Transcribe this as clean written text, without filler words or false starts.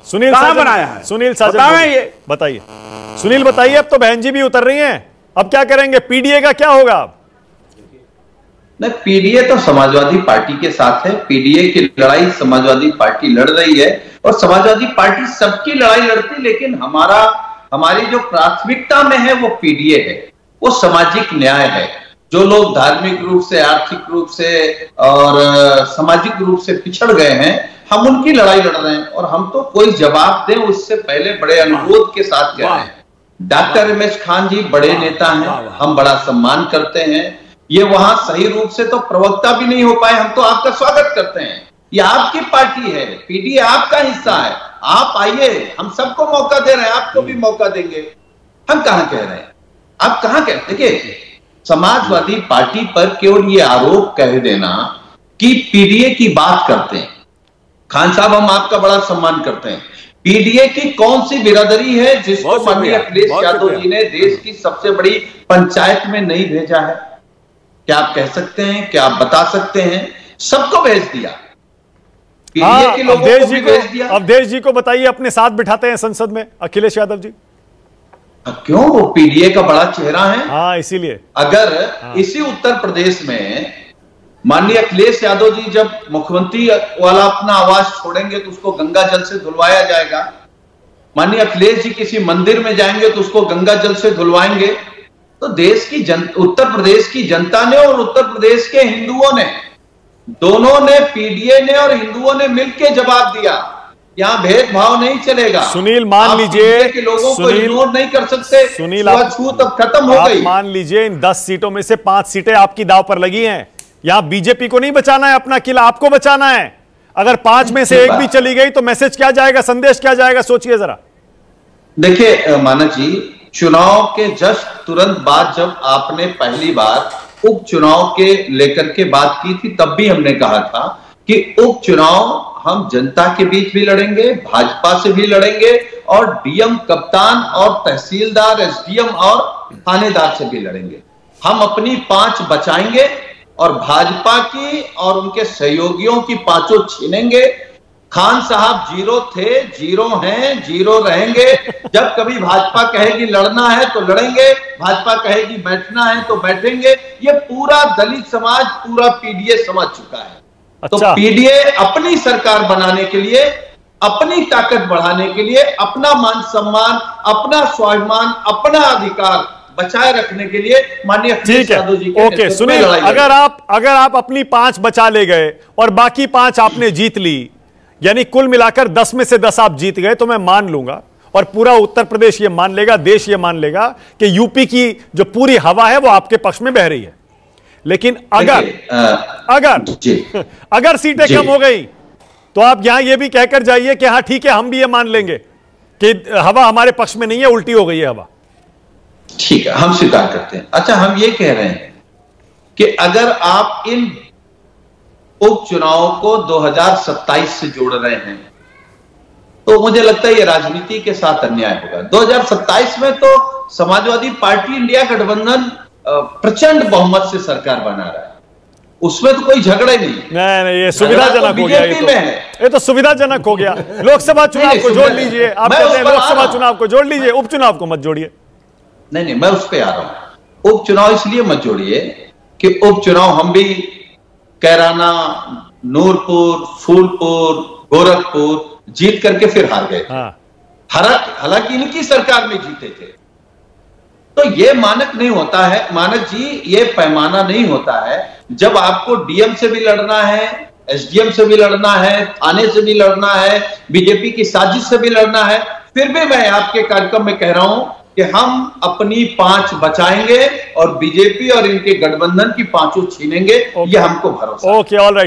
सुनील कहां बनाया है? सुनील साजन ये बताइए, सुनील बताइए। अब तो बहन जी भी उतर रही हैं, अब क्या करेंगे? पीडीए का क्या होगा? नहीं, पीडीए तो समाजवादी पार्टी के साथ है। पीडीए की लड़ाई समाजवादी पार्टी लड़ रही है और समाजवादी पार्टी सबकी लड़ाई लड़ती, लेकिन हमारी जो प्राथमिकता में है वो पीडीए है, वो सामाजिक न्याय है। जो लोग धार्मिक रूप से, आर्थिक रूप से और सामाजिक रूप से पिछड़ गए हैं, हम उनकी लड़ाई लड़ रहे हैं। और हम तो कोई जवाब दें उससे पहले बड़े अनुरोध के साथ कह रहे हैं। डॉक्टर रमेश खान जी बड़े नेता हैं, हम बड़ा सम्मान करते हैं। ये वहां सही रूप से तो प्रवक्ता भी नहीं हो पाए, हम तो आपका स्वागत करते हैं। ये आपकी पार्टी है, पीडीए आपका हिस्सा है, आप आइए, हम सबको मौका दे रहे हैं, आपको भी मौका देंगे। हम कहां कह रहे हैं, आप कहां कह, देखिए समाजवादी पार्टी पर केवल ये आरोप कह देना कि पीडीए की बात करते हैं। खान साहब, हम आपका बड़ा सम्मान करते हैं। पीडीए की कौन सी बिरादरी है जिसको माननीय अखिलेश यादव जी ने देश की सबसे बड़ी पंचायत में नहीं भेजा है? क्या आप कह सकते हैं, क्या आप बता सकते हैं? सबको भेज दिया, पीडीए के लोगों को भी भेज दिया। अवधेश जी को बताइए, अपने साथ बिठाते हैं संसद में अखिलेश यादव जी। क्यों? वो पीडीए का बड़ा चेहरा है। हाँ, इसीलिए अगर इसी उत्तर प्रदेश में माननीय अखिलेश यादव जी जब मुख्यमंत्री वाला अपना आवाज छोड़ेंगे तो उसको गंगा जल से धुलवाया जाएगा। माननीय अखिलेश जी किसी मंदिर में जाएंगे तो उसको गंगा जल से धुलवाएंगे। तो देश की उत्तर प्रदेश की जनता ने और उत्तर प्रदेश के हिंदुओं ने, दोनों ने, पीडीए ने और हिंदुओं ने मिलकर जवाब दिया। यहाँ भेदभाव नहीं चलेगा। सुनील, मान लीजिए कि लोगों को इग्नोर नहीं कर सकते। सुनील, छूत अब खत्म हो गई। मान लीजिए इन 10 सीटों में से 5 सीटें आपकी दांव पर लगी हैं। यहां बीजेपी को नहीं बचाना है, अपना किला आपको बचाना है। अगर 5 में से 1 भी चली गई तो मैसेज क्या जाएगा, संदेश क्या जाएगा, सोचिए जरा। देखिए मानव जी, चुनाव के जस्ट तुरंत बाद जब आपने पहली बार उपचुनाव के लेकर के बात की थी, तब भी हमने कहा था कि उपचुनाव हम जनता के बीच भी लड़ेंगे, भाजपा से भी लड़ेंगे और डीएम, कप्तान और तहसीलदार, एसडीएम और थानेदार से भी लड़ेंगे। हम अपनी 5 बचाएंगे और भाजपा की और उनके सहयोगियों की 5 छीनेंगे। खान साहब 0 थे, 0 हैं, 0 रहेंगे। जब कभी भाजपा कहेगी लड़ना है तो लड़ेंगे, भाजपा कहेगी बैठना है तो बैठेंगे। ये पूरा दलित समाज, पूरा पीडीए समझ चुका है। तो पीडीए अपनी सरकार बनाने के लिए, अपनी ताकत बढ़ाने के लिए, अपना मान सम्मान, अपना स्वाभिमान, अपना अधिकार बचाए रखने के लिए माननीय अखिलेश यादव जी के ओके सुनील, अगर आप अपनी 5 बचा ले गए और बाकी 5 आपने जीत ली, यानी कुल मिलाकर 10 में से 10 आप जीत गए, तो मैं मान लूंगा और पूरा उत्तर प्रदेश ये मान लेगा, देश ये मान लेगा कि यूपी की जो पूरी हवा है वो आपके पक्ष में बह रही है। लेकिन अगर सीटें कम हो गई तो आप यहां ये भी कहकर जाइए कि हाँ ठीक है, हम भी ये मान लेंगे कि हवा हमारे पक्ष में नहीं है, उल्टी हो गई है हवा। ठीक है, हम स्वीकार करते हैं। अच्छा, हम ये कह रहे हैं कि अगर आप इन उपचुनाव को 2027 से जोड़ रहे हैं तो मुझे लगता है ये राजनीति के साथ अन्याय होगा। 2027 में तो समाजवादी पार्टी इंडिया गठबंधन प्रचंड बहुमत से सरकार बना रहा है, उसमें तो कोई झगड़ा ही नहीं। ये सुविधाजनक हो गया, ये तो सुविधाजनक हो गया। लोकसभा चुनाव को जोड़ लीजिए, आप कहते हैं लोकसभा चुनाव को जोड़ लीजिए, उपचुनाव को मत जोड़िए। नहीं, मैं उस पर आ रहा हूं। उपचुनाव इसलिए मत जोड़िए कि उपचुनाव हम भी कैराना, नूरपुर, फूलपुर, गोरखपुर जीत करके फिर हार गए। हालांकि इनकी सरकार में जीते थे। तो ये मानक नहीं होता है मानक जी, ये पैमाना नहीं होता है। जब आपको डीएम से भी लड़ना है, एसडीएम से भी लड़ना है, थाने से भी लड़ना है, बीजेपी की साजिश से भी लड़ना है, फिर भी मैं आपके कार्यक्रम में कह रहा हूं कि हम अपनी 5 बचाएंगे और बीजेपी और इनके गठबंधन की 5 छीनेंगे। ये हमको भरोसा। Okay, all right.